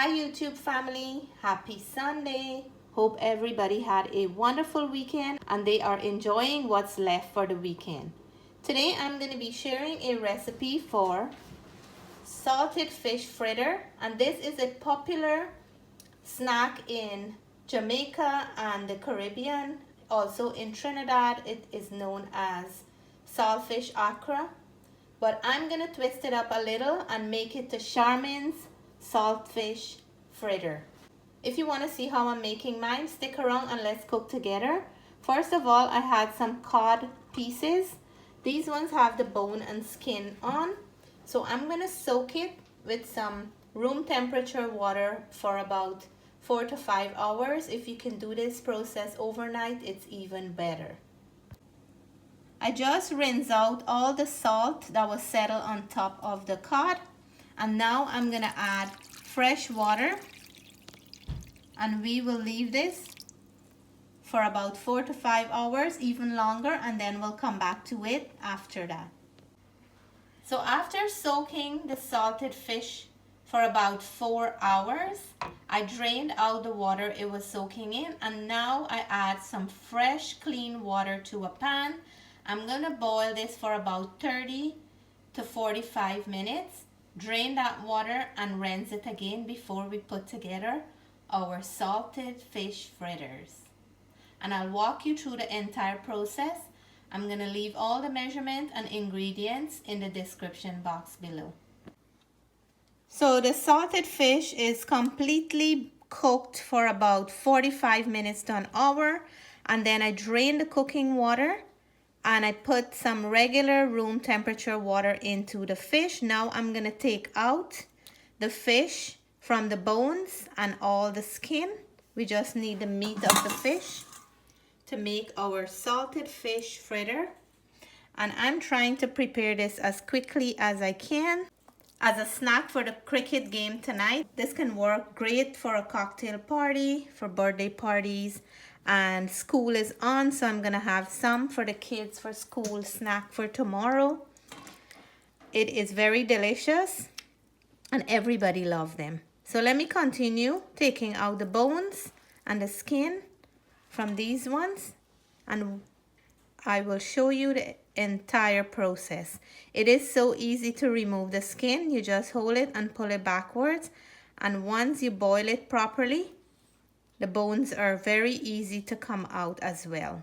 Hi YouTube family, happy Sunday. Hope everybody had a wonderful weekend and they are enjoying what's left for the weekend. Today I'm going to be sharing a recipe for salted fish fritter, and this is a popular snack in Jamaica and the Caribbean. Also in Trinidad it is known as saltfish Accra, but I'm going to twist it up a little and make it to Charmin's saltfish fritter. If you want to see how I'm making mine, stick around and let's cook together. First of all, I had some cod pieces. These ones have the bone and skin on, so I'm going to soak it with some room temperature water for about 4 to 5 hours. If you can do this process overnight, it's even better. I just rinsed out all the salt that was settled on top of the cod, and now I'm gonna add fresh water, and we will leave this for about 4 to 5 hours, even longer, and then we'll come back to it after that. So after soaking the salted fish for about 4 hours, I drained out the water it was soaking in, and now I add some fresh clean water to a pan. I'm gonna boil this for about 30 to 45 minutes. Drain that water and rinse it again before we put together our salted fish fritters. And I'll walk you through the entire process. I'm going to leave all the measurement and ingredients in the description box below. So the salted fish is completely cooked for about 45 minutes to an hour, and then I drain the cooking water and I put some regular room temperature water into the fish. Now I'm gonna take out the fish from the bones and all the skin. We just need the meat of the fish to make our salted fish fritter. And I'm trying to prepare this as quickly as I can as a snack for the cricket game tonight. This can work great for a cocktail party, for birthday parties, and school is on, so I'm gonna have some for the kids for school snack for tomorrow. It is very delicious and everybody loves them. So let me continue taking out the bones and the skin from these ones, and I will show you the entire process. It is so easy to remove the skin. You just hold it and pull it backwards, and once you boil it properly, the bones are very easy to come out as well.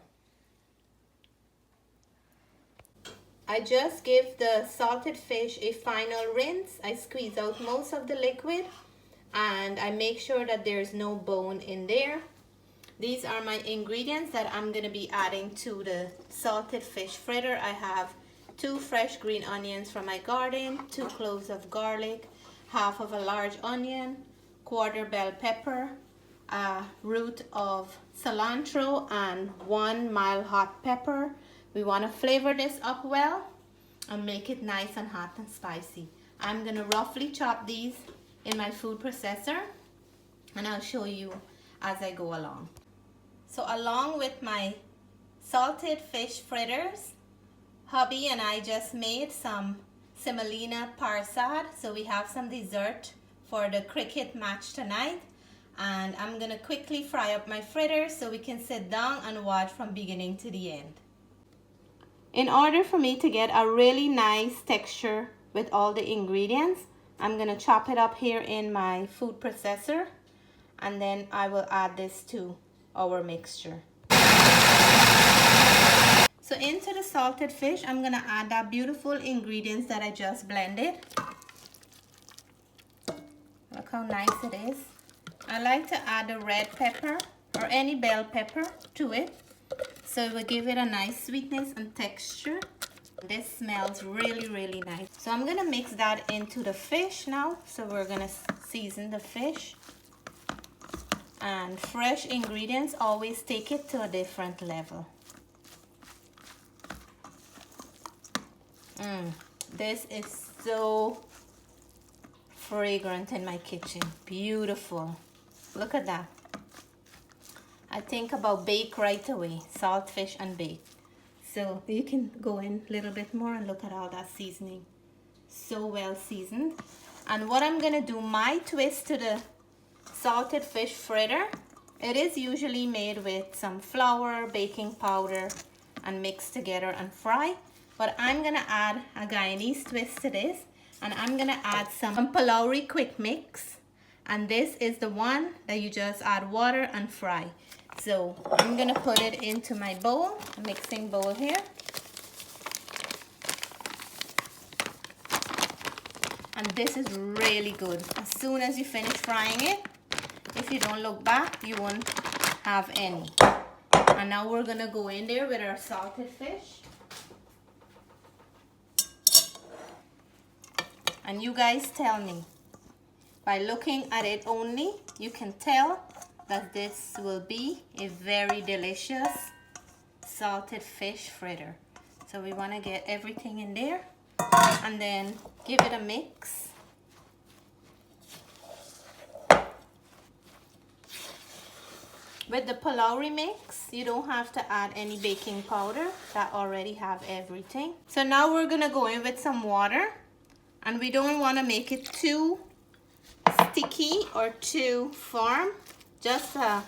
I just give the salted fish a final rinse. I squeeze out most of the liquid and I make sure that there's no bone in there. These are my ingredients that I'm going to be adding to the salted fish fritter. I have 2 fresh green onions from my garden, 2 cloves of garlic, half of a large onion, 1/4 bell pepper, a root of cilantro, and 1 mild hot pepper. We want to flavor this up well and make it nice and hot and spicy. I'm going to roughly chop these in my food processor, and I'll show you as I go along. So along with my salted fish fritters, hubby and I just made some semolina parsad, so we have some dessert for the cricket match tonight. And I'm gonna quickly fry up my fritters so we can sit down and watch from beginning to the end. In order for me to get a really nice texture with all the ingredients, I'm gonna chop it up here in my food processor, and then I will add this to our mixture. So into the salted fish, I'm gonna add that beautiful ingredients that I just blended. Look how nice it is. I like to add a red pepper or any bell pepper to it, so it will give it a nice sweetness and texture. This smells really, really nice. So I'm gonna mix that into the fish now. So we're gonna season the fish. And fresh ingredients always take it to a different level. This is so fragrant in my kitchen. Beautiful. Look at that. I think about bake right away. Salt fish and bake. So you can go in a little bit more and look at all that seasoning. So well seasoned. And what I'm gonna do, my twist to the salted fish fritter. It is usually made with some flour, baking powder, and mixed together and fry. But I'm gonna add a Guyanese twist to this, and I'm gonna add some Pholourie quick mix. And this is the one that you just add water and fry. So I'm gonna put it into my bowl, a mixing bowl here. And this is really good. As soon as you finish frying it, if you don't look back, you won't have any. And now we're gonna go in there with our salted fish. And you guys tell me, by looking at it only, you can tell that this will be a very delicious salted fish fritter. So we wanna get everything in there and then give it a mix. With the Pholourie mix, you don't have to add any baking powder. That already have everything. So now we're gonna go in with some water, and we don't wanna make it too sticky or too firm. Just a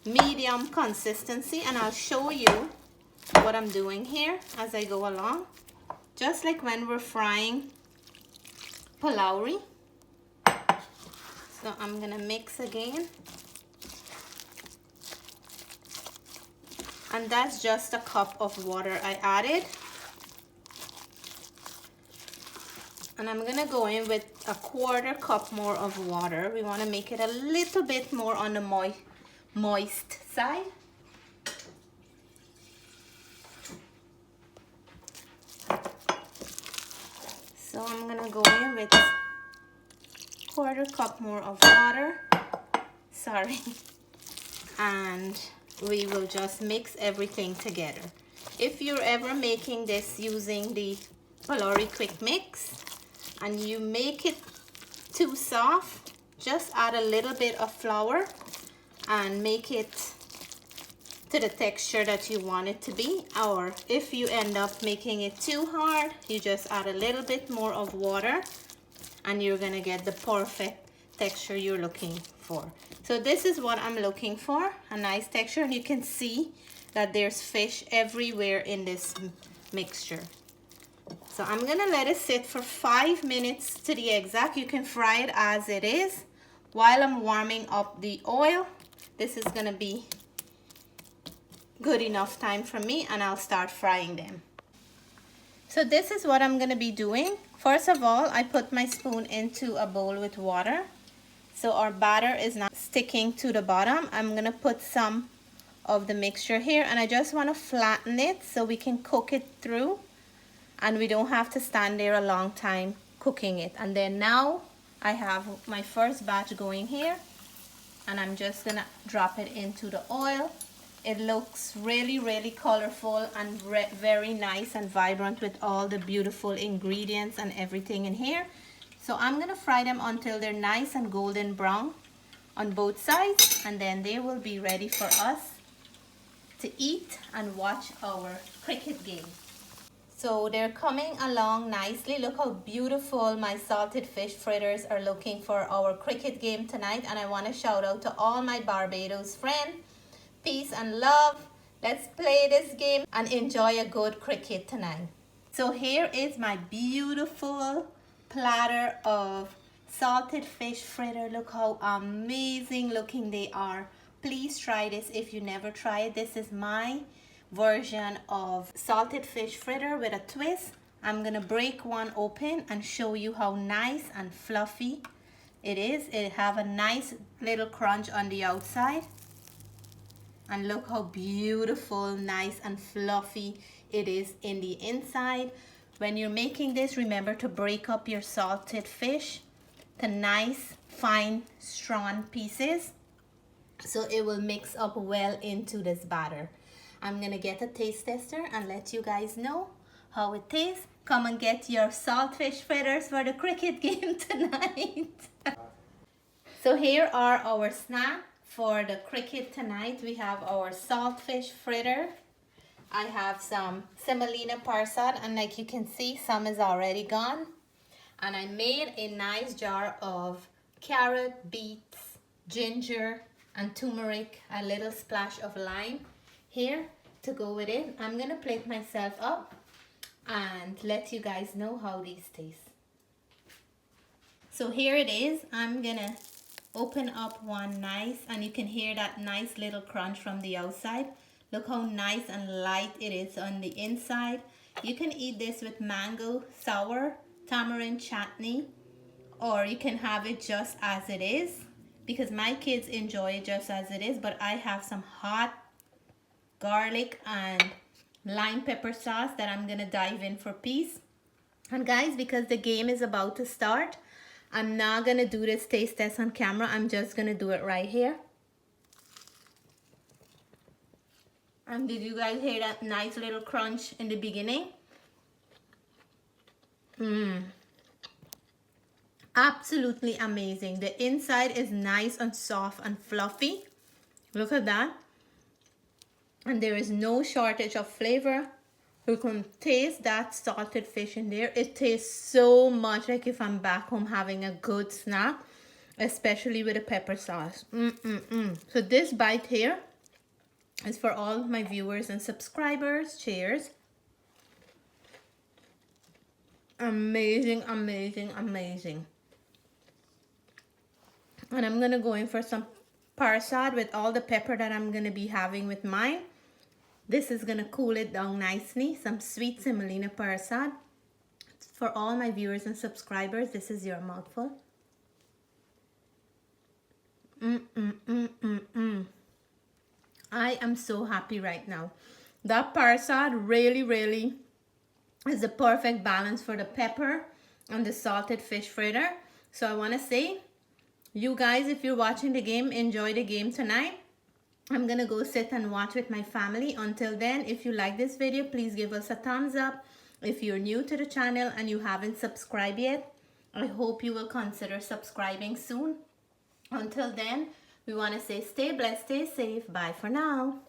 medium consistency, and I'll show you what I'm doing here as I go along. Just like when we're frying Pholourie. So I'm gonna mix again. And that's just a cup of water I added. And I'm gonna go in with a 1/4 cup more of water. We wanna make it a little bit more on the moist side. So I'm gonna go in with 1/4 cup more of water. Sorry. And we will just mix everything together. If you're ever making this using the Pholourie quick mix and you make it too soft, just add a little bit of flour and make it to the texture that you want it to be. Or if you end up making it too hard, you just add a little bit more of water and you're gonna get the perfect texture you're looking for. So this is what I'm looking for, a nice texture, and you can see that there's fish everywhere in this mixture. So I'm gonna let it sit for 5 minutes to the exact. You can fry it as it is. While I'm warming up the oil, this is gonna be good enough time for me, and I'll start frying them. So this is what I'm gonna be doing. First of all, I put my spoon into a bowl with water. So our batter is not sticking to the bottom. I'm gonna put some of the mixture here, and I just wanna flatten it so we can cook it through and we don't have to stand there a long time cooking it. And then now I have my first batch going here, and I'm just gonna drop it into the oil. It looks really, really colorful and very nice and vibrant with all the beautiful ingredients and everything in here. So I'm gonna fry them until they're nice and golden brown on both sides, and then they will be ready for us to eat and watch our cricket game. So they're coming along nicely. Look how beautiful my salted fish fritters are looking for our cricket game tonight. And I want to shout out to all my Barbados friends. Peace and love. Let's play this game and enjoy a good cricket tonight. So here is my beautiful platter of salted fish fritter. Look how amazing looking they are. Please try this if you never tried it. This is my version of salted fish fritter with a twist. I'm gonna break one open and show you how nice and fluffy it is. It have a nice little crunch on the outside, and look how beautiful, nice and fluffy it is in the inside. When you're making this, remember to break up your salted fish to nice, fine, strong pieces so it will mix up well into this batter. I'm gonna get a taste tester and let you guys know how it tastes. Come and get your saltfish fritters for the cricket game tonight. So here are our snacks for the cricket tonight. We have our saltfish fritter. I have some semolina parsad, and like you can see, some is already gone. And I made a nice jar of carrot, beets, ginger and turmeric, a little splash of lime here to go with it. I'm gonna plate myself up and let you guys know how these taste. So here it is. I'm gonna open up one nice, and you can hear that nice little crunch from the outside. Look how nice and light it is on the inside. You can eat this with mango, sour, tamarind chutney, or you can have it just as it is, because my kids enjoy it just as it is, but I have some hot garlic and lime pepper sauce that I'm gonna dive in for peace. And guys, because the game is about to start, I'm not gonna do this taste test on camera. I'm just gonna do it right here. And did you guys hear that nice little crunch in the beginning? Absolutely amazing. The inside is nice and soft and fluffy. Look at that. And there is no shortage of flavor. You can taste that salted fish in there. It tastes so much like if I'm back home having a good snack, especially with a pepper sauce. So this bite here is for all my viewers and subscribers. Cheers. Amazing, amazing, amazing. And I'm gonna go in for some parsad with all the pepper that I'm gonna be having with mine. This is gonna cool it down nicely. Some sweet semolina parsad. For all my viewers and subscribers, this is your mouthful. I am so happy right now. That parsad really is the perfect balance for the pepper and the salted fish fritter. So I wanna say, you guys, if you're watching the game, enjoy the game tonight. I'm gonna go sit and watch with my family. Until then, if you like this video, please give us a thumbs up. If you're new to the channel and you haven't subscribed yet, I hope you will consider subscribing soon. Until then, we want to say stay blessed, stay safe. Bye for now.